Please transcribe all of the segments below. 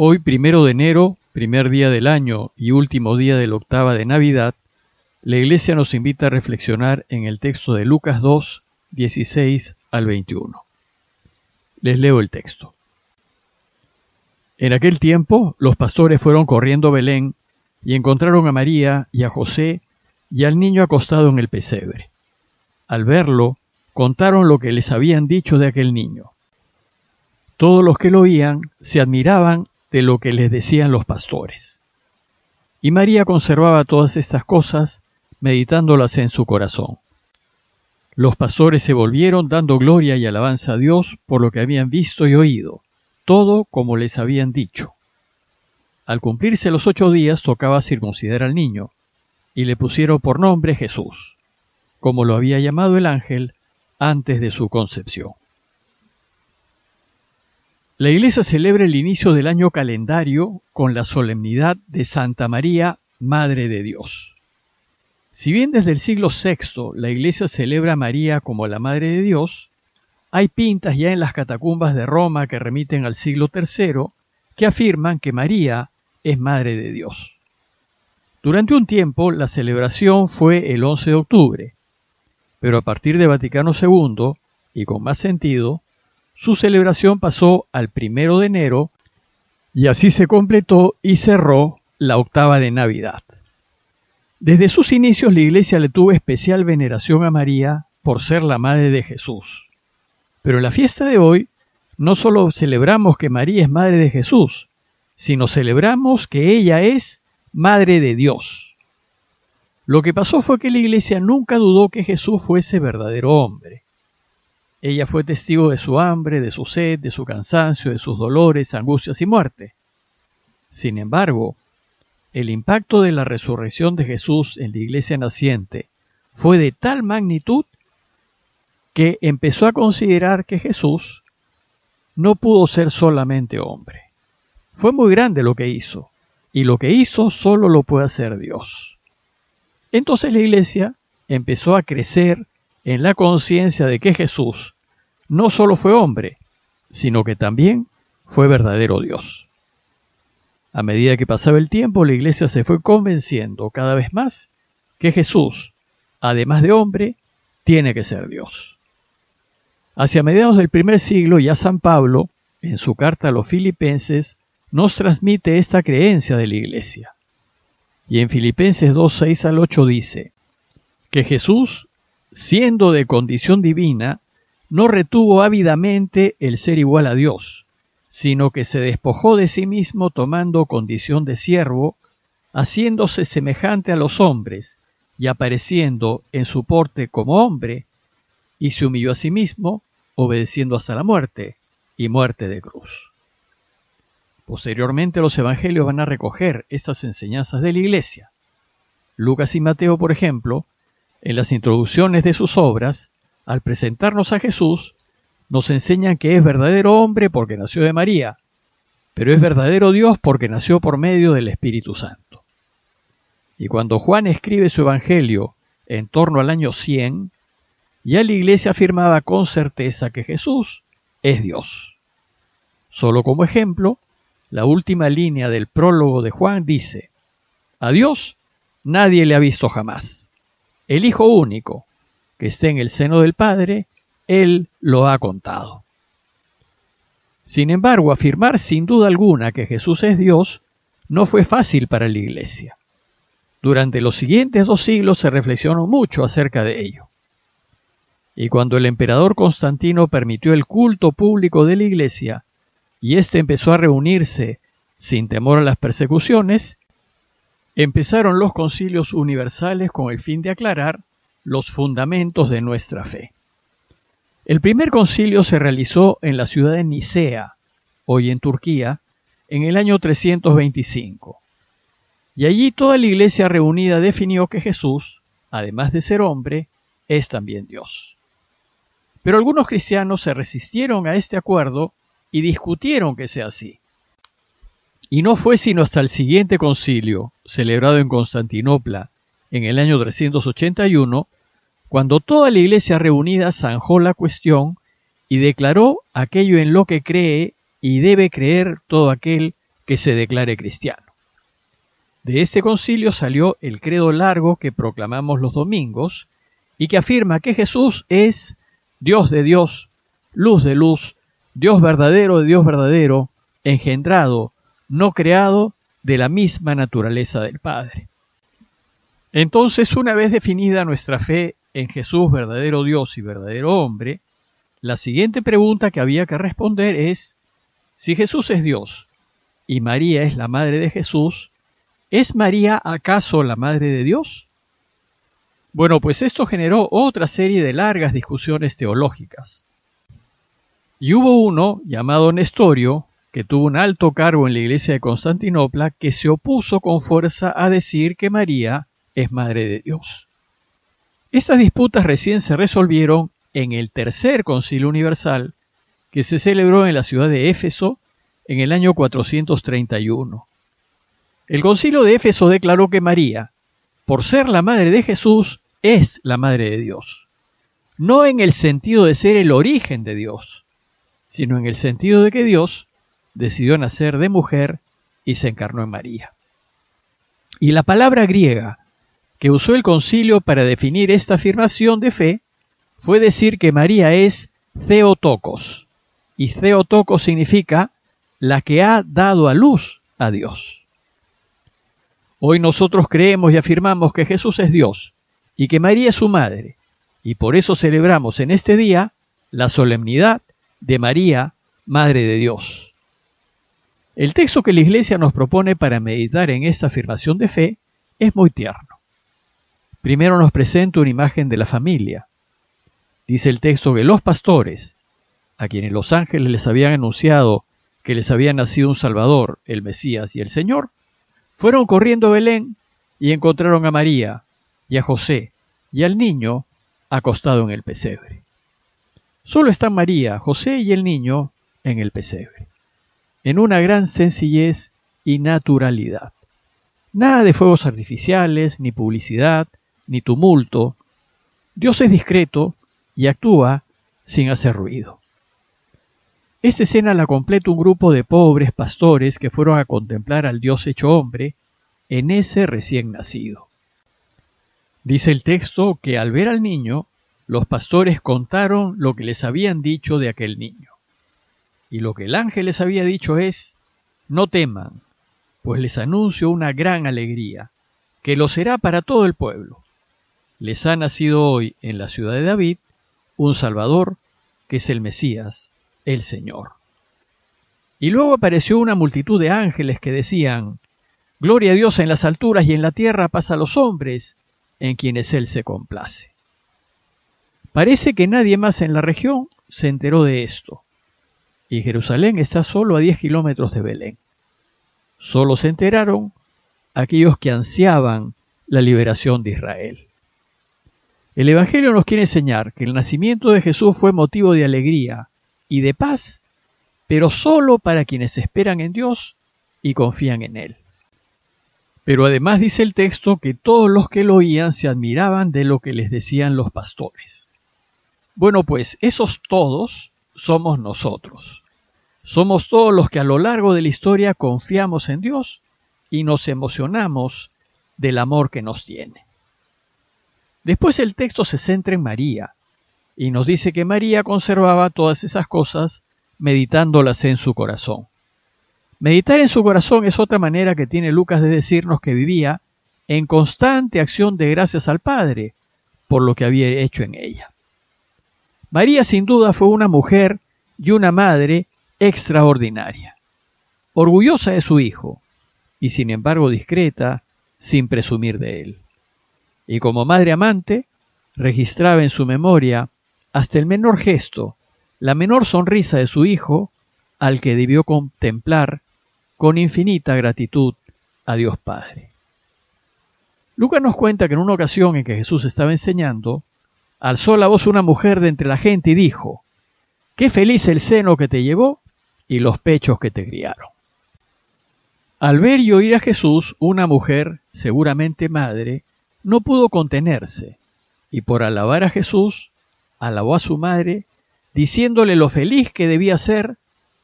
Hoy, 1 de enero, primer día del año y último día de la octava de Navidad, la Iglesia nos invita a reflexionar en el texto de Lucas 2, 16 al 21. Les leo el texto. En aquel tiempo, los pastores fueron corriendo a Belén y encontraron a María y a José y al niño acostado en el pesebre. Al verlo, contaron lo que les habían dicho de aquel niño. Todos los que lo oían se admiraban de lo que les decían los pastores. Y María conservaba todas estas cosas, meditándolas en su corazón. Los pastores se volvieron dando gloria y alabanza a Dios por lo que habían visto y oído, todo como les habían dicho. Al cumplirse los 8 días tocaba circuncidar al niño, y le pusieron por nombre Jesús, como lo había llamado el ángel antes de su concepción. La Iglesia celebra el inicio del año calendario con la solemnidad de Santa María, Madre de Dios. Si bien desde el siglo VI la Iglesia celebra a María como la Madre de Dios, hay pintas ya en las catacumbas de Roma que remiten al siglo III que afirman que María es Madre de Dios. Durante un tiempo la celebración fue el 11 de octubre, pero a partir de Vaticano II, y con más sentido, su celebración pasó al 1 de enero y así se completó y cerró la octava de Navidad. Desde sus inicios la Iglesia le tuvo especial veneración a María por ser la Madre de Jesús. Pero en la fiesta de hoy no solo celebramos que María es Madre de Jesús, sino celebramos que ella es Madre de Dios. Lo que pasó fue que la Iglesia nunca dudó que Jesús fuese verdadero hombre. Ella fue testigo de su hambre, de su sed, de su cansancio, de sus dolores, angustias y muerte. Sin embargo, el impacto de la resurrección de Jesús en la Iglesia naciente fue de tal magnitud que empezó a considerar que Jesús no pudo ser solamente hombre. Fue muy grande lo que hizo, y lo que hizo solo lo puede hacer Dios. Entonces la Iglesia empezó a crecer en la conciencia de que Jesús no solo fue hombre, sino que también fue verdadero Dios. A medida que pasaba el tiempo, la Iglesia se fue convenciendo cada vez más que Jesús, además de hombre, tiene que ser Dios. Hacia mediados del primer siglo, ya San Pablo, en su carta a los Filipenses, nos transmite esta creencia de la Iglesia. Y en Filipenses 2, 6 al 8 dice que Jesús, siendo de condición divina, no retuvo ávidamente el ser igual a Dios, sino que se despojó de sí mismo tomando condición de siervo, haciéndose semejante a los hombres y apareciendo en su porte como hombre, y se humilló a sí mismo, obedeciendo hasta la muerte, y muerte de cruz. Posteriormente los evangelios van a recoger estas enseñanzas de la Iglesia. Lucas y Mateo, por ejemplo, en las introducciones de sus obras, al presentarnos a Jesús, nos enseñan que es verdadero hombre porque nació de María, pero es verdadero Dios porque nació por medio del Espíritu Santo. Y cuando Juan escribe su evangelio en torno al año 100, ya la Iglesia afirmaba con certeza que Jesús es Dios. Solo como ejemplo, la última línea del prólogo de Juan dice: a Dios nadie le ha visto jamás. El Hijo único, que está en el seno del Padre, Él lo ha contado. Sin embargo, afirmar sin duda alguna que Jesús es Dios no fue fácil para la Iglesia. Durante los siguientes 2 siglos se reflexionó mucho acerca de ello. Y cuando el emperador Constantino permitió el culto público de la Iglesia, y éste empezó a reunirse sin temor a las persecuciones, empezaron los concilios universales con el fin de aclarar los fundamentos de nuestra fe. El primer concilio se realizó en la ciudad de Nicea, hoy en Turquía, en el año 325. Y allí toda la Iglesia reunida definió que Jesús, además de ser hombre, es también Dios. Pero algunos cristianos se resistieron a este acuerdo y discutieron que sea así. Y no fue sino hasta el siguiente concilio, celebrado en Constantinopla en el año 381, cuando toda la Iglesia reunida zanjó la cuestión y declaró aquello en lo que cree y debe creer todo aquel que se declare cristiano. De este concilio salió el credo largo que proclamamos los domingos y que afirma que Jesús es Dios de Dios, luz de luz, Dios verdadero de Dios verdadero, engendrado, no creado, de la misma naturaleza del Padre. Entonces, una vez definida nuestra fe en Jesús, verdadero Dios y verdadero hombre, la siguiente pregunta que había que responder es: si Jesús es Dios y María es la madre de Jesús, ¿es María acaso la madre de Dios? Bueno, pues esto generó otra serie de largas discusiones teológicas. Y hubo uno, llamado Nestorio, que tuvo un alto cargo en la iglesia de Constantinopla, que se opuso con fuerza a decir que María es madre de Dios. Estas disputas recién se resolvieron en el Tercer Concilio Universal, que se celebró en la ciudad de Éfeso en el año 431. El Concilio de Éfeso declaró que María, por ser la madre de Jesús, es la madre de Dios. No en el sentido de ser el origen de Dios, sino en el sentido de que Dios decidió nacer de mujer y se encarnó en María. Y la palabra griega que usó el concilio para definir esta afirmación de fe fue decir que María es Theotokos, y Theotokos significa la que ha dado a luz a Dios. Hoy nosotros creemos y afirmamos que Jesús es Dios y que María es su madre, y por eso celebramos en este día la solemnidad de María, Madre de Dios. El texto que la Iglesia nos propone para meditar en esta afirmación de fe es muy tierno. Primero nos presenta una imagen de la familia. Dice el texto que los pastores, a quienes los ángeles les habían anunciado que les había nacido un Salvador, el Mesías y el Señor, fueron corriendo a Belén y encontraron a María y a José y al niño acostado en el pesebre. Solo están María, José y el niño en el pesebre, en una gran sencillez y naturalidad. Nada de fuegos artificiales, ni publicidad, ni tumulto. Dios es discreto y actúa sin hacer ruido. Esta escena la completa un grupo de pobres pastores que fueron a contemplar al Dios hecho hombre en ese recién nacido. Dice el texto que al ver al niño, los pastores contaron lo que les habían dicho de aquel niño. Y lo que el ángel les había dicho es: no teman, pues les anuncio una gran alegría, que lo será para todo el pueblo. Les ha nacido hoy en la ciudad de David un Salvador, que es el Mesías, el Señor. Y luego apareció una multitud de ángeles que decían: gloria a Dios en las alturas y en la tierra paz a los hombres, en quienes Él se complace. Parece que nadie más en la región se enteró de esto, y Jerusalén está solo a 10 kilómetros de Belén. Solo se enteraron aquellos que ansiaban la liberación de Israel. El Evangelio nos quiere enseñar que el nacimiento de Jesús fue motivo de alegría y de paz, pero solo para quienes esperan en Dios y confían en Él. Pero además dice el texto que todos los que lo oían se admiraban de lo que les decían los pastores. Bueno, pues esos todos somos nosotros. Somos todos los que a lo largo de la historia confiamos en Dios y nos emocionamos del amor que nos tiene. Después el texto se centra en María y nos dice que María conservaba todas esas cosas meditándolas en su corazón. Meditar en su corazón es otra manera que tiene Lucas de decirnos que vivía en constante acción de gracias al Padre por lo que había hecho en ella. María sin duda fue una mujer y una madre extraordinaria, orgullosa de su hijo y sin embargo discreta, sin presumir de él. Y como madre amante, registraba en su memoria hasta el menor gesto, la menor sonrisa de su hijo, al que debió contemplar con infinita gratitud a Dios Padre. Lucas nos cuenta que en una ocasión en que Jesús estaba enseñando, alzó la voz una mujer de entre la gente y dijo: «¡Qué feliz el seno que te llevó y los pechos que te criaron!». Al ver y oír a Jesús, una mujer, seguramente madre, no pudo contenerse, y por alabar a Jesús, alabó a su madre, diciéndole lo feliz que debía ser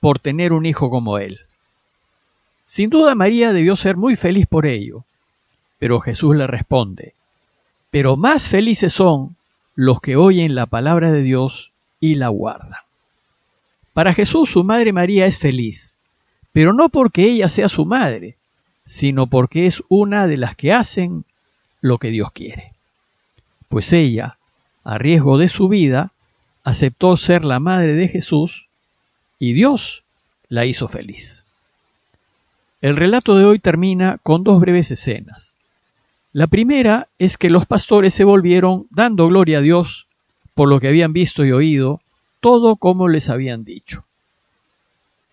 por tener un hijo como él. Sin duda María debió ser muy feliz por ello, pero Jesús le responde: pero más felices son los que oyen la palabra de Dios y la guardan. Para Jesús su madre María es feliz, pero no porque ella sea su madre, sino porque es una de las que hacen lo que Dios quiere. Pues ella, a riesgo de su vida, aceptó ser la madre de Jesús y Dios la hizo feliz. El relato de hoy termina con dos breves escenas. La primera es que los pastores se volvieron dando gloria a Dios por lo que habían visto y oído, todo como les habían dicho.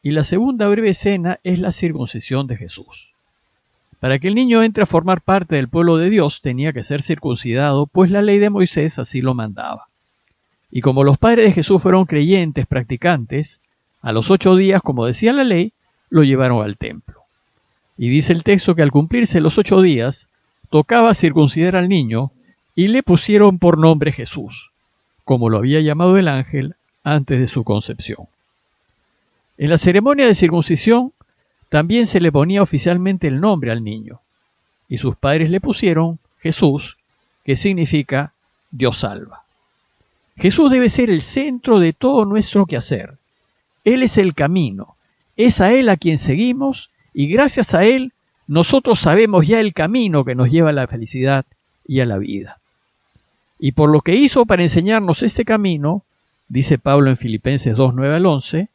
Y la segunda breve escena es la circuncisión de Jesús. Para que el niño entre a formar parte del pueblo de Dios tenía que ser circuncidado, pues la ley de Moisés así lo mandaba. Y como los padres de Jesús fueron creyentes, practicantes, a los 8 días, como decía la ley, lo llevaron al templo. Y dice el texto que al cumplirse los 8 días, tocaba circuncidar al niño y le pusieron por nombre Jesús, como lo había llamado el ángel antes de su concepción. En la ceremonia de circuncisión también se le ponía oficialmente el nombre al niño, y sus padres le pusieron Jesús, que significa Dios salva. Jesús debe ser el centro de todo nuestro quehacer. Él es el camino, es a Él a quien seguimos, y gracias a Él nosotros sabemos ya el camino que nos lleva a la felicidad y a la vida. Y por lo que hizo para enseñarnos este camino, dice Pablo en Filipenses 2, 9 al 11,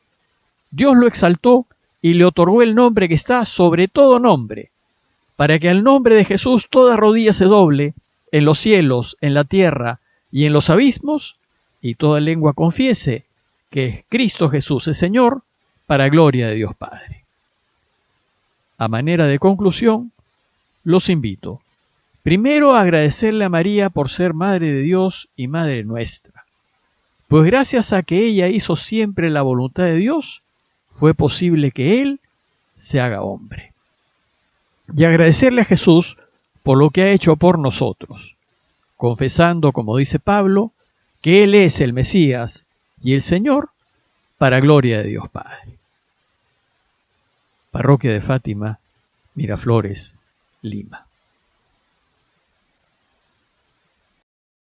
Dios lo exaltó y le otorgó el nombre que está sobre todo nombre, para que al nombre de Jesús toda rodilla se doble, en los cielos, en la tierra y en los abismos, y toda lengua confiese que Cristo Jesús es Señor, para gloria de Dios Padre. A manera de conclusión, los invito, primero a agradecerle a María por ser Madre de Dios y Madre nuestra, pues gracias a que ella hizo siempre la voluntad de Dios, fue posible que Él se haga hombre. Y agradecerle a Jesús por lo que ha hecho por nosotros, confesando, como dice Pablo, que Él es el Mesías y el Señor, para gloria de Dios Padre. Parroquia de Fátima, Miraflores, Lima.